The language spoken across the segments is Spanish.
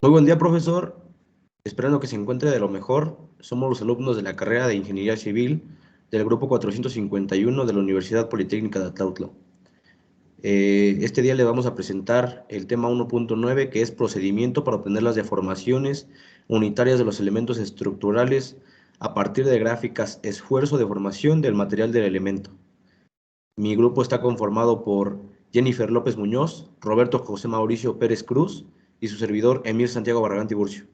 Muy buen día, profesor. Esperando que se encuentre de lo mejor. Somos los alumnos de la carrera de Ingeniería Civil del grupo 451 de la Universidad Politécnica de Atlautla. Este día le vamos a presentar el tema 1.9, que es procedimiento para obtener las deformaciones unitarias de los elementos estructurales a partir de gráficas esfuerzo-deformación del material del elemento. Mi grupo está conformado por Jennifer López Muñoz, Roberto José Mauricio Pérez Cruz y su servidor Emir Santiago Barragán Tiburcio.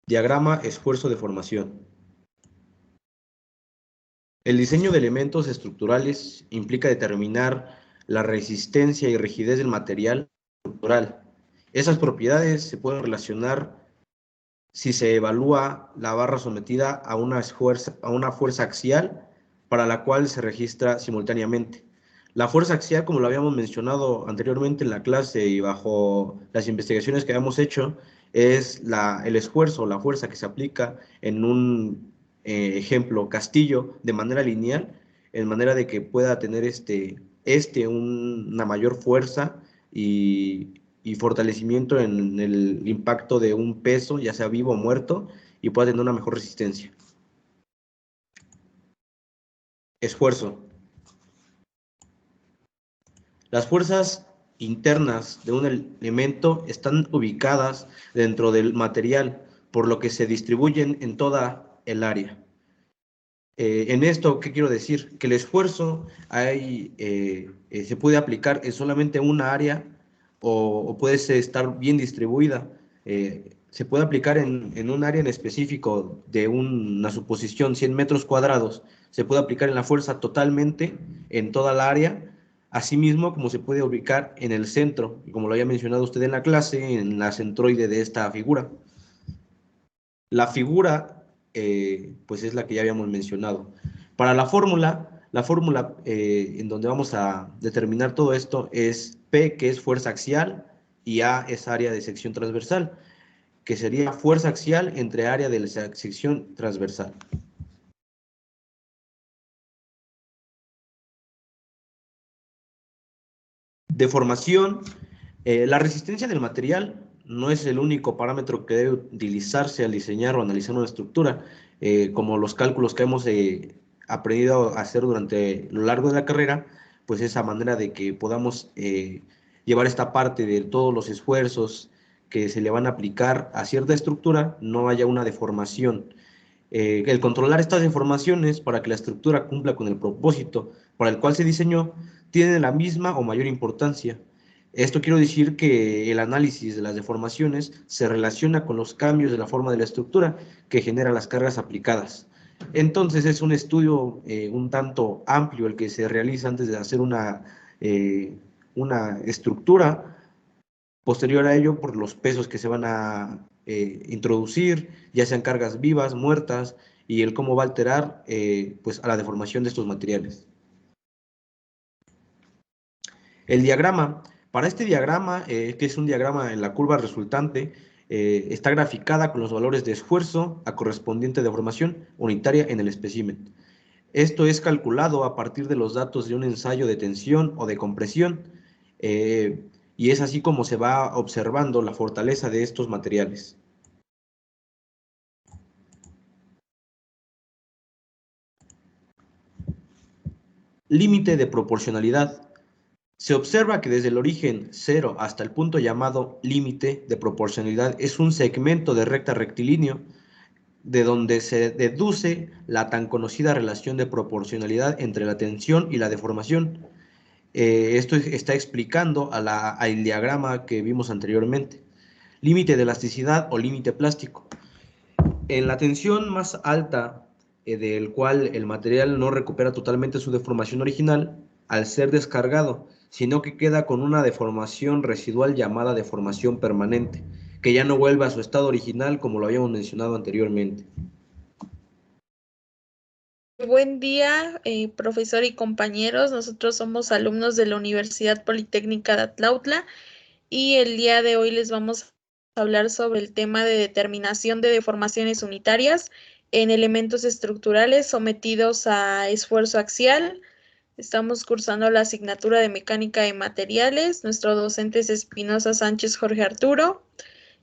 Diagrama esfuerzo-deformación. El diseño de elementos estructurales implica determinar la resistencia y rigidez del material estructural. Esas propiedades se pueden relacionar si se evalúa la barra sometida a una fuerza axial para la cual se registra simultáneamente. La fuerza axial, como lo habíamos mencionado anteriormente en la clase y bajo las investigaciones que habíamos hecho, es el esfuerzo, la fuerza que se aplica en un ejemplo castillo de manera lineal, en manera de que pueda tener una mayor fuerza y fortalecimiento en el impacto de un peso, ya sea vivo o muerto, y pueda tener una mejor resistencia. Esfuerzo. Las fuerzas internas de un elemento están ubicadas dentro del material, por lo que se distribuyen en toda el área. En esto, ¿qué quiero decir? Que el esfuerzo se puede aplicar en solamente una área o puede estar bien distribuida. Se puede aplicar en un área en específico de una suposición 100 metros cuadrados. Se puede aplicar en la fuerza totalmente en toda la área, asimismo como se puede ubicar en el centro, como lo había mencionado usted en la clase, en la centroide de esta figura. La figura, pues es la que ya habíamos mencionado. Para la fórmula en donde vamos a determinar todo esto es P, que es fuerza axial, y A es área de sección transversal, que sería fuerza axial entre área de la sección transversal. Deformación. La resistencia del material no es el único parámetro que debe utilizarse al diseñar o analizar una estructura, como los cálculos que hemos aprendido a hacer durante lo largo de la carrera, pues esa manera de que podamos llevar esta parte de todos los esfuerzos que se le van a aplicar a cierta estructura, no haya una deformación. El controlar estas deformaciones para que la estructura cumpla con el propósito para el cual se diseñó tiene la misma o mayor importancia. Esto quiero decir que el análisis de las deformaciones se relaciona con los cambios de la forma de la estructura que genera las cargas aplicadas. Entonces es un estudio un tanto amplio el que se realiza antes de hacer una estructura. Posterior a ello, por los pesos que se van a introducir, ya sean cargas vivas, muertas, y el cómo va a alterar pues a la deformación de estos materiales. El diagrama. Para este diagrama, que es un diagrama en la curva resultante, está graficada con los valores de esfuerzo a correspondiente deformación unitaria en el espécimen. Esto es calculado a partir de los datos de un ensayo de tensión o de compresión, y es así como se va observando la fortaleza de estos materiales. Límite de proporcionalidad. Se observa que desde el origen 0 hasta el punto llamado límite de proporcionalidad es un segmento de recta rectilíneo de donde se deduce la tan conocida relación de proporcionalidad entre la tensión y la deformación. Esto está explicando al diagrama que vimos anteriormente. Límite de elasticidad o límite plástico. En la tensión más alta, del cual el material no recupera totalmente su deformación original al ser descargado, sino que queda con una deformación residual llamada deformación permanente, que ya no vuelve a su estado original como lo habíamos mencionado anteriormente. Buen día, profesor y compañeros. Nosotros somos alumnos de la Universidad Politécnica de Atlautla y el día de hoy les vamos a hablar sobre el tema de determinación de deformaciones unitarias en elementos estructurales sometidos a esfuerzo axial, Estamos cursando la asignatura de Mecánica de Materiales. Nuestro docente es Espinosa Sánchez Jorge Arturo.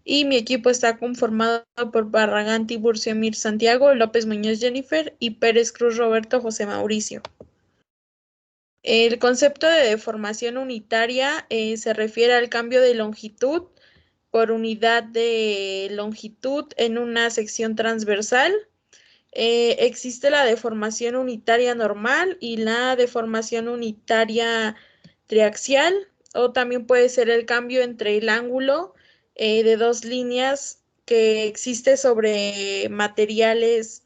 Y mi equipo está conformado por Barragán Tiburcio Emir Santiago, López Muñoz Jennifer y Pérez Cruz Roberto José Mauricio. El concepto de deformación unitaria se refiere al cambio de longitud por unidad de longitud en una sección transversal. Existe la deformación unitaria normal y la deformación unitaria triaxial, o también puede ser el cambio entre el ángulo de dos líneas que existe sobre materiales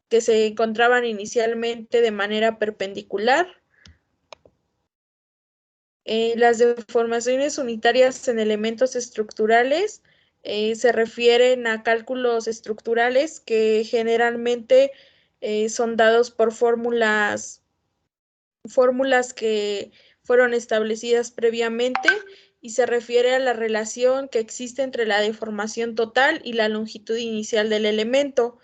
que se encontraban inicialmente de manera perpendicular. Las deformaciones unitarias en elementos estructurales se refieren a cálculos estructurales que generalmente son dados por fórmulas que fueron establecidas previamente, y se refiere a la relación que existe entre la deformación total y la longitud inicial del elemento.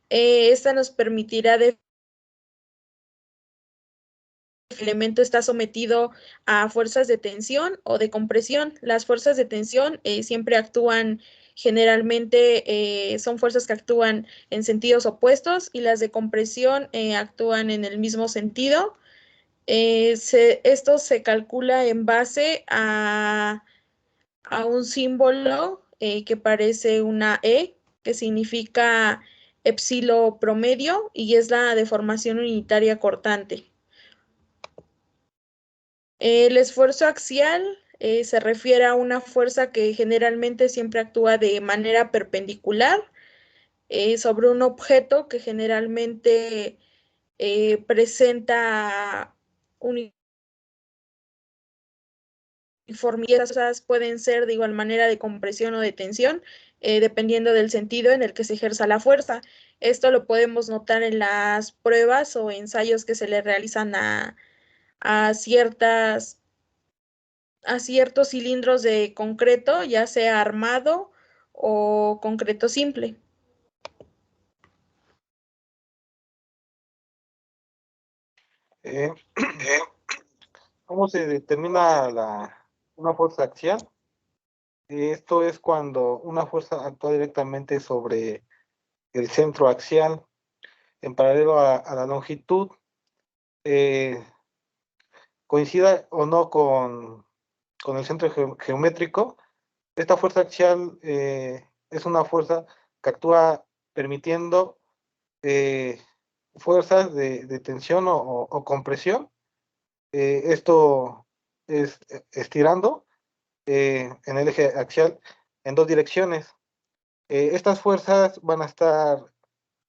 Esta nos permitirá el elemento está sometido a fuerzas de tensión o de compresión. Las fuerzas de tensión siempre actúan generalmente, son fuerzas que actúan en sentidos opuestos, y las de compresión actúan en el mismo sentido. Esto se calcula en base a un símbolo que parece una E, que significa epsilon promedio, y es la deformación unitaria cortante. El esfuerzo axial se refiere a una fuerza que generalmente siempre actúa de manera perpendicular sobre un objeto que generalmente presenta uniformidades. Pueden ser de igual manera de compresión o de tensión, dependiendo del sentido en el que se ejerza la fuerza. Esto lo podemos notar en las pruebas o ensayos que se le realizan a ciertos cilindros de concreto, ya sea armado o concreto simple. Eh, ¿Cómo se determina una fuerza axial? Esto es cuando una fuerza actúa directamente sobre el centro axial en paralelo a la longitud, coincida o no con el centro geométrico. Esta fuerza axial es una fuerza que actúa permitiendo fuerzas de tensión o compresión. Esto es estirando en el eje axial en dos direcciones. Estas fuerzas van a estar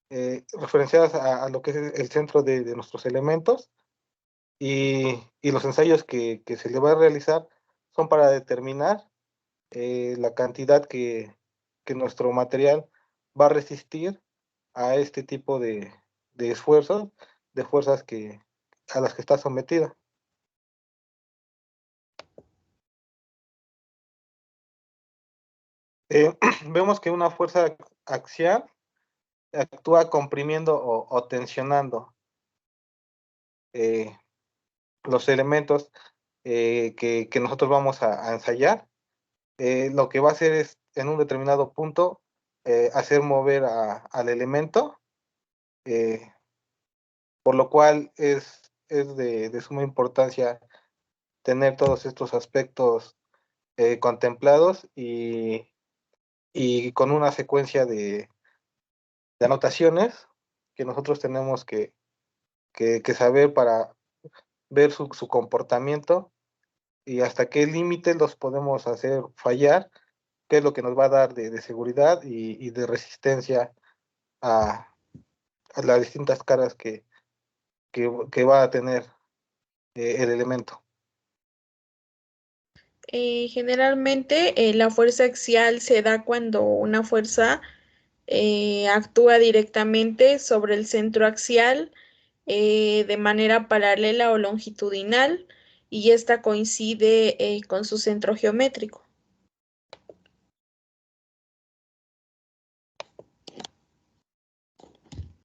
referenciadas a lo que es el centro de nuestros elementos, y los ensayos que se le va a realizar son para determinar la cantidad que nuestro material va a resistir a este tipo de esfuerzos, de fuerzas a las que está sometida. Vemos que una fuerza axial actúa comprimiendo o tensionando los elementos que nosotros vamos a ensayar. Lo que va a hacer es, en un determinado punto, hacer mover al elemento, por lo cual es de suma importancia tener todos estos aspectos contemplados y con una secuencia de anotaciones que nosotros tenemos que saber para ver su comportamiento y hasta qué límite los podemos hacer fallar, qué es lo que nos va a dar de seguridad y de resistencia a las distintas caras que va a tener el elemento. Generalmente la fuerza axial se da cuando una fuerza actúa directamente sobre el centro axial de manera paralela o longitudinal, y esta coincide con su centro geométrico.